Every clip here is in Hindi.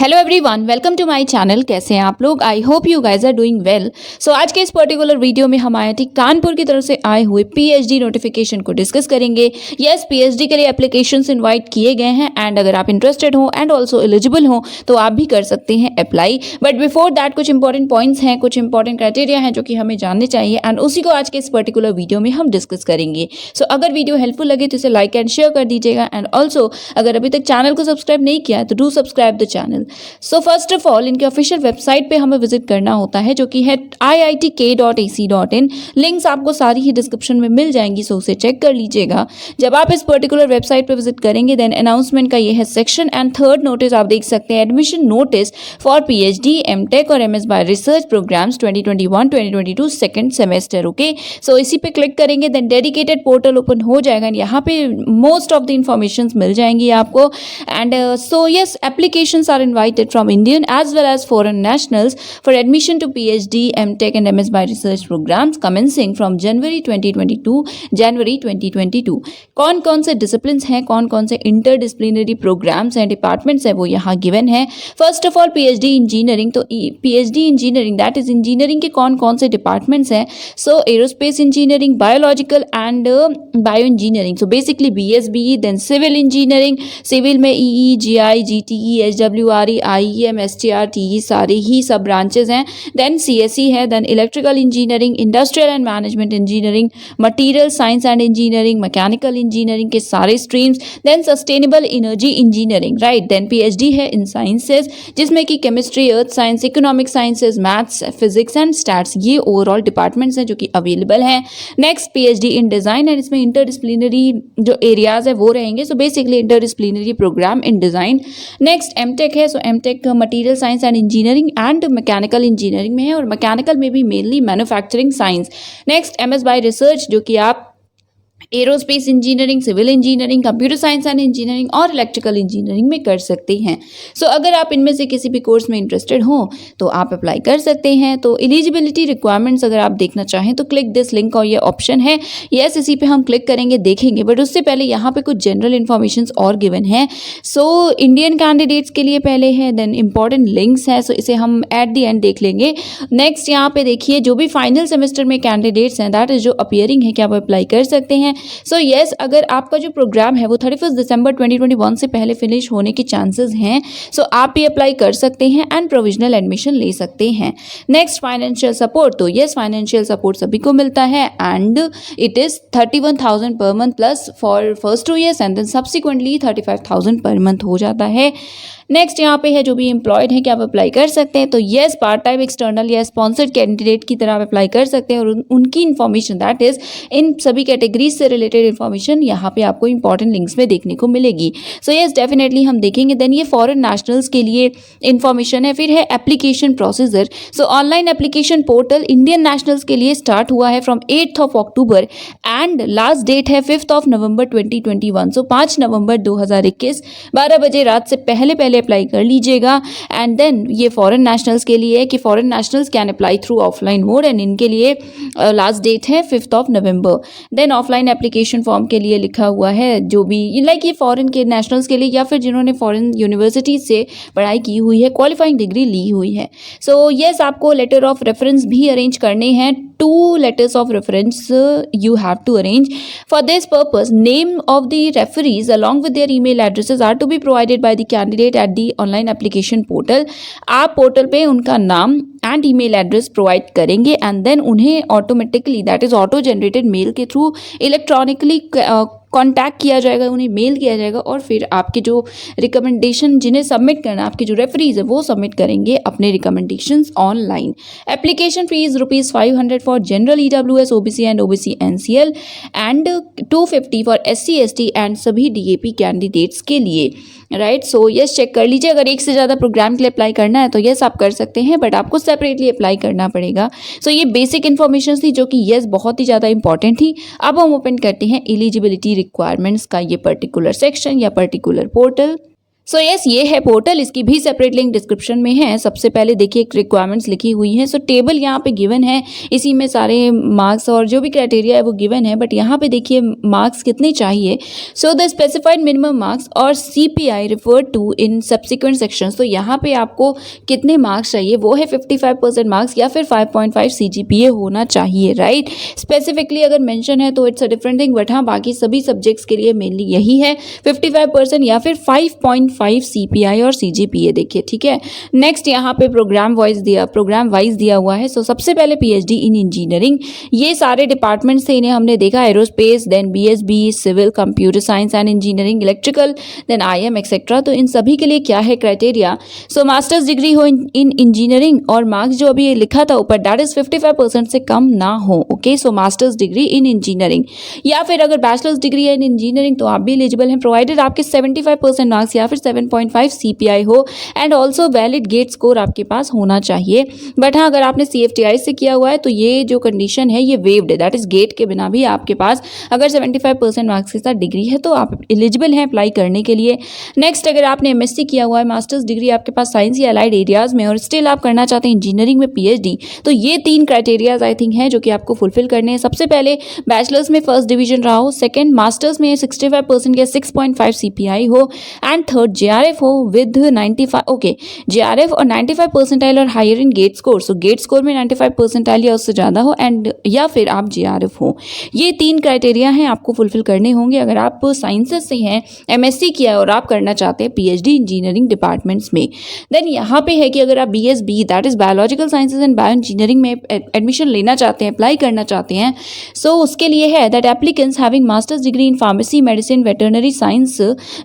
Hello everyone, welcome to my channel. कैसे हैं आप लोग? I hope you guys are doing well. So आज के इस पर्टिकुलर वीडियो में हम आईआईटी कानपुर की तरफ से आए हुए पीएचडी नोटिफिकेशन को डिस्कस करेंगे। यस, पीएचडी के लिए एप्लीकेशंस इनवाइट किए गए हैं एंड अगर आप इंटरेस्टेड हो एंड ऑल्सो एलिजिबल हो तो आप भी कर सकते हैं अप्लाई। बट बिफोर दैट कुछ इंपॉर्टेंट पॉइंट्स हैं, कुछ इंपॉर्टेंट क्राइटेरिया हैं जो कि हमें जानने चाहिए एंड उसी को आज के इस पर्टिकुलर वीडियो में हम डिस्कस करेंगे। सो अगर वीडियो हेल्पफुल लगे तो इसे लाइक एंड शेयर कर दीजिएगा एंड ऑल्सो अगर अभी तक चैनल को सब्सक्राइब नहीं किया है तो do subscribe the channel. So first of all इनके ऑफिशियल वेबसाइट पे हमें विजिट करना होता है जो कि है iitk.ac.in। लिंक्स आपको सारी ही डिस्क्रिप्शन में मिल जाएंगी, सो उसे चेक कर लीजिएगा। जब आप इस पर्टिकुलर वेबसाइट पे विजिट करेंगे देन अनाउंसमेंट का ये है सेक्शन एंड थर्ड नोटिस आप देख सकते हैं, admission notice for PhD, MTech और MS by research programs 2021-2022 second semester. Okay, so इसी पे क्लिक करेंगे देन डेडिकेटेड पोर्टल ओपन हो जाएगा। यहाँ पे मोस्ट ऑफ द इंफॉर्मेशन मिल जाएंगी आपको and so yes, applications are invited from Indian as well as foreign nationals for admission to PhD, MTech and MS by Research programs commencing from January 2022। कौन कौन से डिसिप्लिन्स हैं, कौन कौन से इंटरडिसिप्लिनरी प्रोग्राम्स एंड डिपार्टमेंट्स हैं वो यहाँ गिवन है। First of all PhD engineering, तो PhD engineering that is engineering के कौन कौन से डिपार्टमेंट्स हैं। So aerospace engineering, biological and bio engineering, so basically BSBE। Then civil engineering, civil में EE, GI, GTE, HWRE, IEM, STR, TE सारे ही सब ब्रांचेज हैं। देन CSE है। Then electrical engineering, industrial and management engineering, material science and engineering, mechanical engineering के सारे streams. Then sustainable energy engineering, right. Then PhD है इन साइंसेज जिसमें कि chemistry, earth science, economic sciences, maths, physics and stats, ये ओवरऑल डिपार्टमेंट्स हैं जो कि अवेलेबल हैं। Next PhD in design and इसमें इंटरडिसिप्लिनरी जो एरियाज है वो रहेंगे, so basically interdisciplinary programme in design. Next MTech है, so MTech material science and engineering and mechanical engineering में है और मैकेनिकल में भी mainly manufacturing science. Next MS by research जो कि आप aerospace engineering, civil engineering, computer science and engineering और इलेक्ट्रिकल इंजीनियरिंग में कर सकते हैं। सो अगर आप इनमें से किसी भी कोर्स में इंटरेस्टेड हो तो आप अप्लाई कर सकते हैं। तो एलिजिबिलिटी रिक्वायरमेंट्स अगर आप देखना चाहें तो क्लिक दिस लिंक और ये ऑप्शन है, यस इसी पे हम क्लिक करेंगे, देखेंगे। बट उससे पहले यहाँ पे कुछ जनरल इन्फॉर्मेशन और गिवन है। सो इंडियन कैंडिडेट्स के लिए पहले है, देन इंपॉर्टेंट लिंक्स है, सो इसे हम एट दी एंड देख लेंगे। नेक्स्ट यहाँ पे देखिए जो भी फाइनल सेमेस्टर में कैंडिडेट्स हैं दैट इज जो अपीयरिंग है क्या वो अप्लाई कर सकते हैं। सो यस, अगर आपका जो प्रोग्राम है वो 31 दिसंबर 2021 से पहले फिनिश होने के चांसेस हैं, सो आप भी अप्लाई कर सकते हैं एंड प्रोविजनल एडमिशन ले सकते हैं। नेक्स्ट फाइनेंशियल सपोर्ट, तो यस फाइनेंशियल सपोर्ट सभी को मिलता है and it is 31,000 per month plus for first 2 years and then subsequently 35,000 per month हो जाता है। नेक्स्ट यहाँ पे है जो भी एम्प्लॉयड है क्या आप अप्लाई कर सकते हैं, तो येस पार्ट टाइम, एक्सटर्नल या स्पॉन्सर्ड कैंडिडेट की तरह आप अप्लाई कर सकते हैं और उनकी इन्फॉर्मेशन दैट इज इन सभी कैटेगरीज से रिलेटेड इन्फॉर्मेशन यहाँ पे आपको इंपॉर्टेंट लिंक्स में देखने को मिलेगी। सो येस डेफिनेटली हम देखेंगे। देन ये फॉरेन नेशनल्स के लिए इन्फॉर्मेशन है। फिर है application procedure, so online application portal Indian nationals के लिए स्टार्ट हुआ है from 8 October and last date है 5 नवंबर 2021। सो 5 नवंबर 2021 12 बजे रात से पहले अप्लाई कर लीजिएगा। एंड देन ये फॉरेन नेशनल्स के लिए है कि foreign nationals can apply through offline mode and इनके लिए लास्ट डेट है 5 नवंबर। देन ऑफलाइन एप्लीकेशन फॉर्म के लिए लिखा हुआ है जो भी लाइक ये फॉरेन के नेशनल्स के लिए या फिर जिन्होंने फॉरेन यूनिवर्सिटी से पढ़ाई की हुई है, क्वालिफाइंग डिग्री ली हुई है। सो येस आपको लेटर ऑफ रेफरेंस भी अरेंज करने हैं। 2 letters of reference you have to arrange. For this purpose, name of the referees along with their email addresses are to be provided by the candidate at the online application portal. आप पोर्टल पे उनका नाम एंड ईमेल एड्रेस प्रोवाइड करेंगे एंड देन उन्हें automatically that is auto generated mail के थ्रू इलेक्ट्रॉनिकली कॉन्टैक्ट किया जाएगा, उन्हें मेल किया जाएगा और फिर आपके जो रिकमेंडेशन जिन्हें सबमिट करना, आपके जो रेफरीज है वो सबमिट करेंगे अपने recommendations online. Application fees ₹500 for general EWS, OBC and OBC NCL and 250 for SC ST and सभी DAP कैंडिडेट्स के लिए, राइट। सो यस चेक कर लीजिए, अगर एक से ज़्यादा प्रोग्राम के लिए अप्लाई करना है तो यस आप कर सकते हैं बट आपको सेपरेटली अप्लाई करना पड़ेगा। सो ये बेसिक इन्फॉर्मेशन थी जो कि यस बहुत ही ज़्यादा इंपॉर्टेंट थी। अब हम ओपन करते हैं एलिजिबिलिटी रिक्वायरमेंट्स का ये पर्टिकुलर सेक्शन या पर्टिकुलर पोर्टल। सो यस ये है पोर्टल, इसकी भी सेपरेट लिंक डिस्क्रिप्शन में है। सबसे पहले देखिए एक रिक्वायरमेंट्स लिखी हुई हैं। सो टेबल यहाँ पे गिवन है, इसी में सारे मार्क्स और जो भी क्राइटेरिया है वो गिवन है, बट यहाँ पे देखिए मार्क्स कितने चाहिए। So the specified minimum marks और CPI refer to in subsequent sections. तो यहाँ पे आपको कितने मार्क्स चाहिए वो है 55% मार्क्स या फिर 5.5 CGPA होना चाहिए, राइट। स्पेसिफिकली अगर मेंशन है तो it's a different thing, but हाँ बाकी सभी सब्जेक्ट्स के लिए मेनली यही है 55% या फिर 5.5 CPI और CGPA देखिए, ठीक है। नेक्स्ट यहाँ पे प्रोग्राम वाइज दिया हुआ है। सो सबसे पहले PhD इन इंजीनियरिंग, ये सारे डिपार्टमेंट्स थे, इन्हें हमने देखा, aerospace, then BSB, civil, computer science and engineering, electrical, then IM etcetera. तो इन सभी के लिए क्या है क्राइटेरिया। सो मास्टर्स डिग्री हो इन इंजीनियरिंग और मार्क्स जो अभी लिखा था ऊपर दैट इज 55% से कम ना हो। ओके, सो मास्टर्स डिग्री इन इंजीनियरिंग या फिर अगर बैचलर्स डिग्री है इन इंजीनियरिंग तो आप भी एलिजिबल हैं, प्रोवाइडेड आपके 75% मार्क्स या फिर 7.5 CPI हो and also valid GATE score आपके पास होना चाहिए। बट हाँ अगर आपने CFTI से किया हुआ है तो ये जो कंडीशन है ये वेव्ड है, दैट इज गेट के बिना भी आपके पास अगर 75% मार्क्स के साथ डिग्री है तो आप एलिजिबल हैं अप्लाई करने के लिए। नेक्स्ट अगर आपने MSc किया हुआ है, मास्टर्स डिग्री आपके पास साइंस या अलाइड एरियाज में और स्टिल आप करना चाहते हैं इंजीनियरिंग में PhD, तो ये 3 क्राइटेरियाज आई थिंक हैं जो कि आपको फुलफिल करने हैं। सबसे पहले बैचलर्स में फर्स्ट डिवीजन रहा हो, सेकंड मास्टर्स में 65% या 6.5 CPI हो एंड थर्ड JRF हो विद 95 ओके JRF और 95 परसेंटाइल और higher in GATE score. So GATE score में 95 परसेंटाइल या उससे ज़्यादा हो एंड या फिर आप JRF हो। ये 3 क्राइटेरिया हैं आपको फुलफिल करने होंगे अगर आप साइंसेस से हैं, MSc किया है और आप करना चाहते हैं PhD इंजीनियरिंग डिपार्टमेंट्स में। देन यहाँ पे है कि अगर आप BSB that is biological sciences and bio engineering में एडमिशन लेना चाहते हैं, अप्लाई करना चाहते हैं, सो उसके लिए है that applicants having masters degree in pharmacy, medicine, veterinary science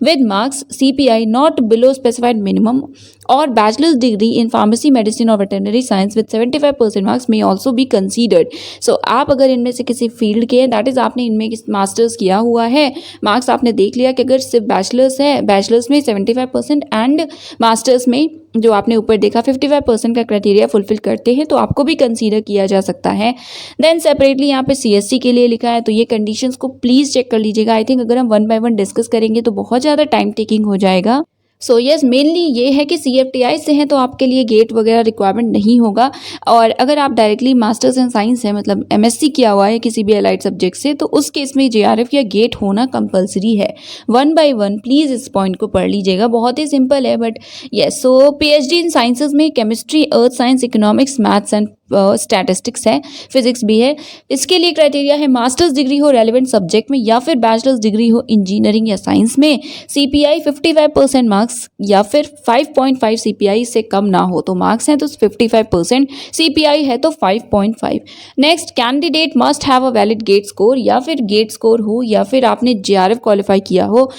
with marks CPI not below specified minimum और bachelors degree in pharmacy, medicine और वेटरनरी साइंस विद 75% मार्क्स में ऑल्सो बी कंसीडर्ड। सो आप अगर इनमें से किसी फील्ड के हैं दैट इज आपने इनमें मास्टर्स किया हुआ है, मार्क्स आपने देख लिया कि अगर सिर्फ बैचलर्स है, बैचलर्स में 75% एंड मास्टर्स में जो आपने ऊपर देखा 55% का क्राइटेरिया फुलफिल करते हैं तो आपको भी कंसीडर किया जा सकता है। देन सेपरेटली यहाँ पे CSC के लिए लिखा है, तो ये कंडीशंस को प्लीज़ चेक कर लीजिएगा। आई थिंक अगर हम 1 by 1 डिस्कस करेंगे तो बहुत ज़्यादा टाइम टेकिंग हो जाएगा। सो यस मेनली ये है कि CFTI से हैं तो आपके लिए गेट वगैरह रिक्वायरमेंट नहीं होगा, और अगर आप डायरेक्टली मास्टर्स इन साइंस है मतलब MSc किया हुआ है किसी भी अलाइड सब्जेक्ट से तो उस केस में JRF या गेट होना कंपलसरी है। 1 by 1 प्लीज़ इस पॉइंट को पढ़ लीजिएगा, बहुत ही सिंपल है but yes. So PhD in sciences में chemistry, earth science, economics, maths and statistics है, फिजिक्स भी है। इसके लिए क्राइटेरिया है मास्टर्स डिग्री हो रेलिवेंट सब्जेक्ट में या फिर बैचलर्स डिग्री हो इंजीनियरिंग या साइंस में, CPI 55% मार्क्स या फिर 5.5 CPI से कम ना हो। तो मार्क्स हैं तो 55%, CPI है तो 5.5। Next candidate must have a valid GATE score, या फिर गेट स्कोर हो या फिर आपने JRF क्वालिफाई किया हो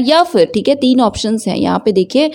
या फिर ठीक है 3 ऑप्शंस हैं यहाँ पे देखिए।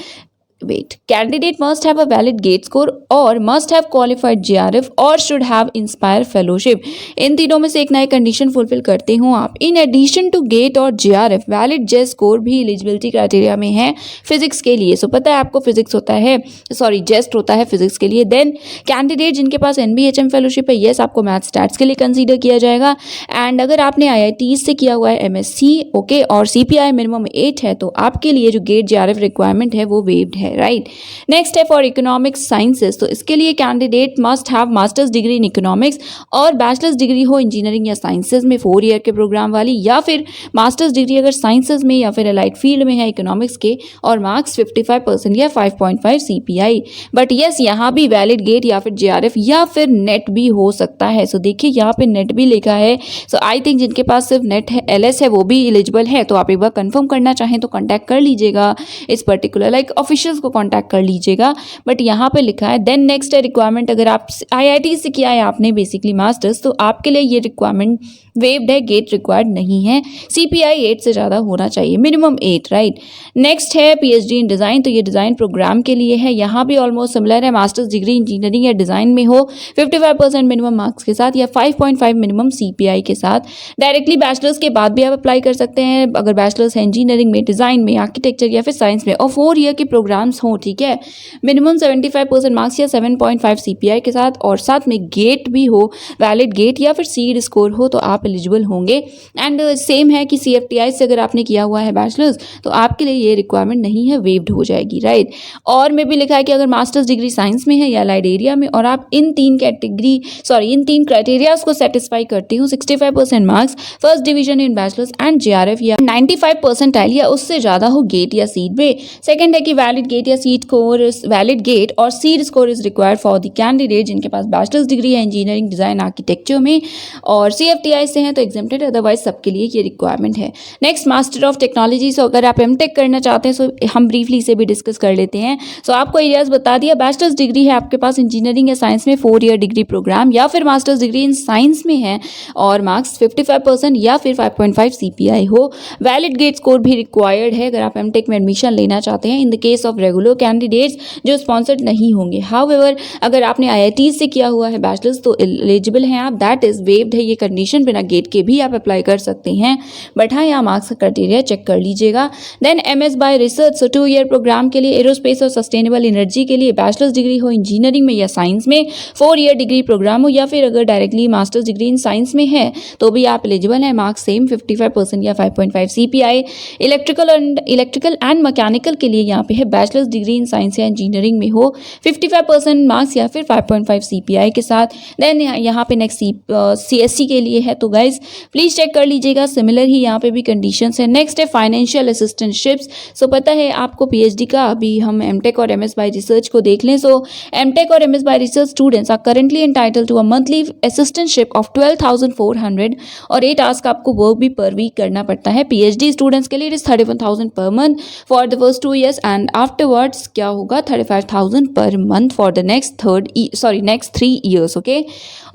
Wait, candidate must have a valid GATE score और मस्ट हैव क्वालिफाइड JRF और शुड हैव इंस्पायर फेलोशिप। इन तीनों में से एक नए कंडीशन फुलफिल करते हो आप। इन एडिशन टू गेट और JRF वैलिड जेस्ट स्कोर भी एलिजिबिलिटी क्राइटेरिया में है फिजिक्स के लिए। सो पता है आपको फिजिक्स होता है, सॉरी जेस्ट होता है फिजिक्स के लिए। देन कैंडिडेट जिनके पास NBHM फेलोशिप है, येस आपको मैथ स्टैट्स के लिए कंसीडर किया जाएगा। एंड अगर आपने IIT से किया हुआ है MSc ओके और CPI मिनिमम 8 है तो आपके लिए जो गेट JRF रिक्वायरमेंट है वो वेव्ड है, राइट। नेक्स्ट है फॉर इकोनॉमिक्स साइंसेज, तो इसके लिए candidate must have masters degree in economics और बैचलर्स डिग्री हो इंजीनियरिंग या साइंसेज में 4 ईयर के प्रोग्राम वाली, या फिर मास्टर्स डिग्री अगर साइंसेज में या फिर अलाइड फील्ड में है इकोनॉमिक्स के और मार्क्स 55% या 5.5 CPI। बट यस यहाँ भी वैलिड गेट या फिर JRF या फिर नेट भी हो सकता है। सो देखिए यहाँ पे नेट भी लिखा है। सो आई थिंक जिनके पास सिर्फ नेट है, LS है, वो भी एलिजिबल है। तो आप एक बार कंफर्म करना चाहें तो कॉन्टैक्ट कर लीजिएगा इस पर्टिकुलर लाइक ऑफिशियल्स को कॉन्टैक्ट कर लीजिएगा। बट यहाँ पे लिखा है देन नेक्स्ट है रिक्वायरमेंट, अगर आप IIT से किया है आपने बेसिकली मास्टर्स तो आपके लिए ये रिक्वायरमेंट वेव्ड है, गेट रिक्वायर्ड नहीं है। CPI 8 से ज़्यादा होना चाहिए, मिनिमम 8, राइट। नेक्स्ट है PhD इन डिज़ाइन, तो ये डिज़ाइन प्रोग्राम के लिए है। यहाँ भी ऑलमोस्ट सिमिलर है, मास्टर्स डिग्री इंजीनियरिंग या डिज़ाइन में हो 55% मिनिमम मार्क्स के साथ या 5.5 मिनिमम CPI के साथ। डायरेक्टली बैचलर्स के बाद भी आप अप्लाई कर सकते हैं अगर बैचलर्स है इंजीनियरिंग में, डिज़ाइन में, आर्किटेक्चर या फिर साइंस में, और 4 ईयर के प्रोग्राम एग्जाम्स हों, ठीक है, मिनिमम 75% मार्क्स या 7.5 CPI के साथ, और साथ में गेट भी हो, वैलिड गेट या फिर सीड स्कोर हो, तो आप एलिजिबल होंगे। एंड सेम है कि CFTI से अगर आपने किया हुआ है बैचलर्स तो आपके लिए ये रिक्वायरमेंट नहीं है, वेव्ड हो जाएगी, राइट। और में भी लिखा है कि अगर मास्टर्स डिग्री साइंस में है या अलाइड एरिया में और आप इन तीन क्राइटेरियाज को सेटिस्फाई करते हो, 65% marks, first division in bachelors and JRF या 95 परसेंटाइल या उससे ज़्यादा हो गेट या सीड में। सेकंड है कि वैलिड गेट या सीड स्कोर, वैलिड गेट और seed score is required for the candidate जिनके पास बैचलर्स डिग्री है इंजीनियरिंग, डिजाइन, आर्किटेक्चर में और CFTI से हैं तो एग्जेम्प्टेड, अदरवाइज सबके लिए ये रिक्वायरमेंट है। Next, master of technology. So अगर आप MTech करना चाहते हैं सो हम ब्रीफली इसे भी डिस्कस कर लेते हैं। सो आपको एरियाज बता दिया, बैचलर्स डिग्री है आपके पास इंजीनियरिंग या साइंस में 4 ईयर डिग्री प्रोग्राम, या फिर मास्टर्स डिग्री इन साइंस में है और मार्क्स 55% या फिर 5.5 CPI हो। वैलिड गेट स्कोर भी रिक्वायर्ड है अगर आप MTech में एडमिशन लेना चाहते हैं in the case of regular candidates जो स्पॉन्सर्ड नहीं होंगे। हाउएवर अगर आपने IIT से किया हुआ है बैचलर्स तो एलिजिबल हैं आप, दैट इज वेव्ड है ये कंडीशन, बिना गेट के भी आप अप्लाई कर सकते हैं, बट हाँ यहाँ मार्क्स का क्राइटेरिया चेक कर लीजिएगा। Then MS by research, so 2 year programme के लिए एरोस्पेस और सस्टेनेबल एनर्जी के लिए बैचलर्स डिग्री हो इंजीनियरिंग में या साइंस में, 4 ईयर डिग्री प्रोग्राम हो, या फिर अगर directly masters degree in science में है तो भी आप एलिजिबल हैं, मार्क्स सेम 55% या 5.5 CPI। इलेक्ट्रिकल एंड मैकेनिकल के लिए यहाँ पे है बैचलर्स डिग्री इन साइंस या इंजीनियरिंग में हो, 55% मार्क्स या फिर 5.5 CPI के साथ। देन यहाँ पे नेक्स्ट CSC के लिए है, तो गाइज प्लीज चेक कर लीजिएगा, सिमिलर ही यहाँ पे भी कंडीशंस है। नेक्स्ट है फाइनेंशियल असिस्टेंटशिप्स। सो पता है आपको PhD का, अभी हम MTech और MS बाय रिसर्च को देख लें। सो MTech और MS by research students are currently entitled to a monthly assistantship of 12,400 और 8 आवर्स का आपको वर्क भी पर वीक करना पड़ता है। PhD स्टूडेंट्स के लिए it is 31,000 per month for the first 2 years and afterwards क्या होगा 35,000 per month for the next 3 years, okay.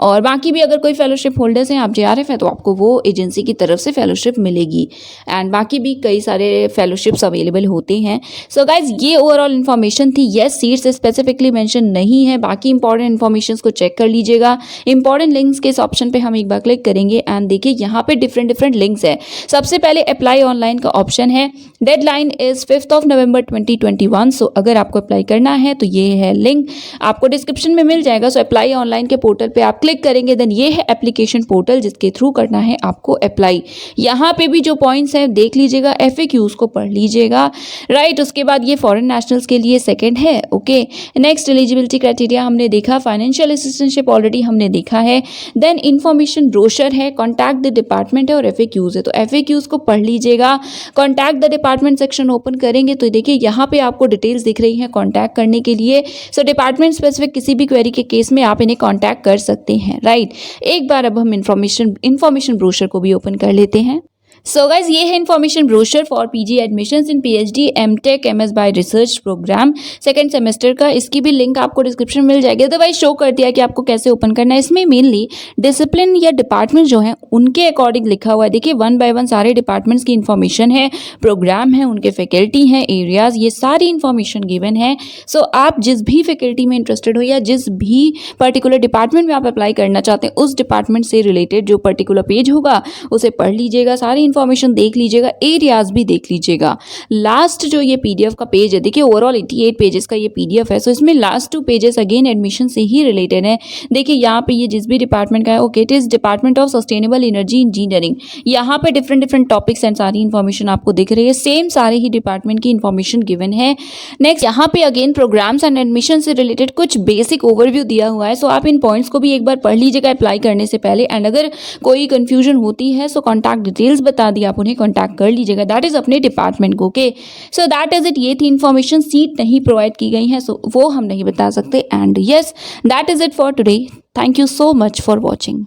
और बाकी भी अगर कोई फेलोशिप होल्डर्स हैं, आप JRF है तो आपको वो एजेंसी की तरफ से फेलोशिप मिलेगी एंड बाकी भी कई सारे फेलोशिप्स अवेलेबल होते हैं। सो गाइज ये ओवरऑल इन्फॉर्मेशन थी। येस, सीट्स स्पेसिफिकली मेंशन नहीं है, बाकी इंपॉर्टेंट इन्फॉर्मेशन को चेक कर लीजिएगा। इंपॉर्टेंट लिंक्स के इस ऑप्शन पे हम एक बार क्लिक करेंगे एंड देखिए यहाँ पे डिफरेंट लिंक्स है। सबसे पहले अप्लाई ऑनलाइन का ऑप्शन है, डेडलाइन इज 5 नवंबर 2021। सो अगर आपको अप्लाई करना है तो ये है लिंक, आपको डिस्क्रिप्शन में मिल जाएगा। सो अप्लाई ऑनलाइन के पोर्टल पे आप क्लिक करेंगे, देन ये है एप्लीकेशन पोर्टल जिसके थ्रू करना है आपको अप्लाई। यहाँ पे भी जो पॉइंट्स हैं देख लीजिएगा, FAQs को पढ़ लीजिएगा, राइट। उसके बाद ये फॉरेन नेशनल्स के लिए सेकंड है, ओके। नेक्स्ट एलिजिबिलिटी क्राइटेरिया हमने देखा, फाइनेंशियल असिस्टेंटशिप ऑलरेडी हमने देखा है। देन इन्फॉर्मेशन ब्रोशर है, कॉन्टैक्ट द डिपार्टमेंट है और FAQs है, तो FAQs को पढ़ लीजिएगा। Contact the department section open करेंगे तो देखिए यहाँ पे आपको डिटेल्स दिख रही हैं कॉन्टैक्ट करने के लिए। सो डिपार्टमेंट स्पेसिफिक किसी भी क्वेरी के केस में आप इन्हें कॉन्टैक्ट कर सकते हैं, राइट। एक बार अब हम इन्फॉर्मेशन ब्रोशर को भी ओपन कर लेते हैं। सो गाइज ये है information brochure for PG admissions in PhD MTech MS by research programme second semester का। इसकी भी लिंक आपको डिस्क्रिप्शन में मिल जाएगी, अदरवाइज शो कर दिया कि आपको कैसे ओपन करना है। इसमें मेनली डिसिप्लिन या डिपार्टमेंट जो है उनके अकॉर्डिंग लिखा हुआ है। देखिए 1 by 1 सारे डिपार्टमेंट्स की इन्फॉर्मेशन है, प्रोग्राम है, उनके फैकल्टी हैं, एरियाज, ये सारी इन्फॉर्मेशन गिवन है। सो आप जिस भी फैकल्टी में इंटरेस्टेड हो या जिस भी पर्टिकुलर डिपार्टमेंट में आप अप्लाई करना चाहते हैं उस डिपार्टमेंट से रिलेटेड जो पर्टिकुलर पेज होगा उसे पढ़ लीजिएगा, सारी इन्फॉर्मेशन देख लीजिएगा, एरियाज भी देख लीजिएगा। लास्ट जो ये PDF का पेज है, देखिए ओवरऑल 88 पेजेस का ये PDF है। सो इसमें लास्ट 2 पेजेस अगेन एडमिशन से ही रिलेटेड है। देखिए यहाँ पे ये जिस भी डिपार्टमेंट का है, okay, it is department of sustainable energy engineering. यहाँ पे डिफरेंट टॉपिक्स एंड सारी इन्फॉर्मेशन आपको दिख रही है, सेम सारे ही डिपार्टमेंट की इन्फॉर्मेशन गिवन है। नेक्स्ट यहाँ पे अगेन प्रोग्राम्स एंड एडमिशन से रिलेटेड कुछ बेसिक ओवरव्यू दिया हुआ है। सो आप इन पॉइंट्स को भी एक बार पढ़ लीजिएगा अप्लाई करने से पहले, एंड अगर कोई कंफ्यूजन होती है सो कॉन्टैक्ट डिटेल्स बता दी, आप उन्हें कॉन्टैक्ट कर लीजिएगा, दैट इज अपने डिपार्टमेंट को, okay. So that is it, ये थी इन्फॉर्मेशन। सीट नहीं प्रोवाइड की गई है सो वो हम नहीं बता सकते, and yes that is it for today. Thank you so much for watching.